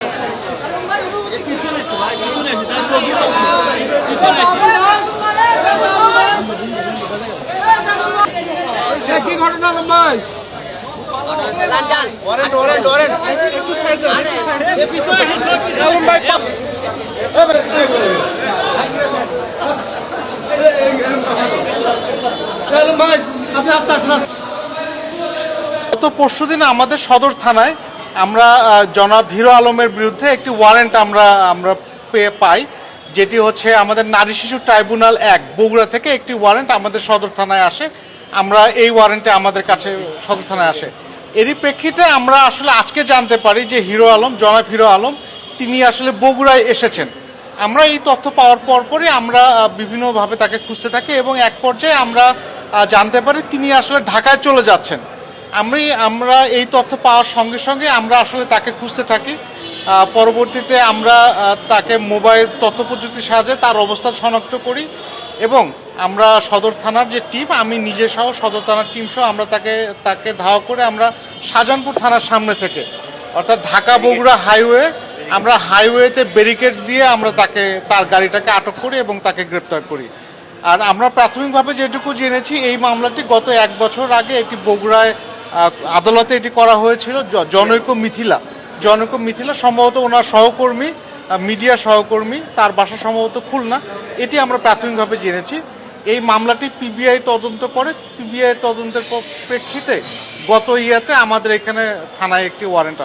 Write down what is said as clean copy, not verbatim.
কি ঘটনা ভাই? গত পরশুদিন আমাদের সদর থানায় আমরা জনাব হিরো আলমের বিরুদ্ধে একটি ওয়ারেন্ট আমরা পাই, যেটি হচ্ছে আমাদের নারী শিশু ট্রাইব্যুনাল 1 বগুড়া থেকে একটি ওয়ারেন্ট আমাদের সদর থানায় আসে। আমরা এই ওয়ারেন্টে আমাদের কাছে সদর থানায় আসে। এরই প্রেক্ষিতে আমরা আসলে আজকে জানতে পারি যে জনাব হিরো আলম তিনি আসলে বগুড়ায় এসেছেন। আমরা এই তথ্য পাওয়ার পরপরই আমরা বিভিন্নভাবে তাকে খুঁজতে থাকি এবং এক পর্যায়ে আমরা জানতে পারি তিনি আসলে ঢাকায় চলে যাচ্ছেন। আমরা এই তথ্য পাওয়ার সঙ্গে সঙ্গে আমরা আসলে তাকে খুঁজতে থাকি। পরবর্তীতে আমরা তাকে মোবাইল তথ্য প্রযুক্তির সাহায্যে তার অবস্থান শনাক্ত করি এবং আমরা সদর থানার যে টিম, আমি নিজে সহ সদর থানার টিম সহ আমরা তাকে ধাওয়া করে আমরা শাহজাহানপুর থানার সামনে থেকে, অর্থাৎ ঢাকা বগুড়া হাইওয়েতে ব্যারিকেড দিয়ে আমরা তার গাড়িটাকে আটক করি এবং তাকে গ্রেপ্তার করি। আর আমরা প্রাথমিকভাবে যেটুকু জেনেছি, এই মামলাটি গত 1 বছর আগে এটি বগুড়ায় আদালতে এটি করা হয়েছিল। জনৈক মিথিলা সম্ভবত ওনার সহকর্মী, মিডিয়া সহকর্মী, তার বাসা সম্ভবত খুলনা। এটি আমরা প্রাথমিকভাবে জেনেছি। এই মামলাটি পিবিআই তদন্ত করে। পিবিআই তদন্তের প্রেক্ষিতে গত ইয়াতে আমাদের এখানে থানায় একটি ওয়ারেন্ট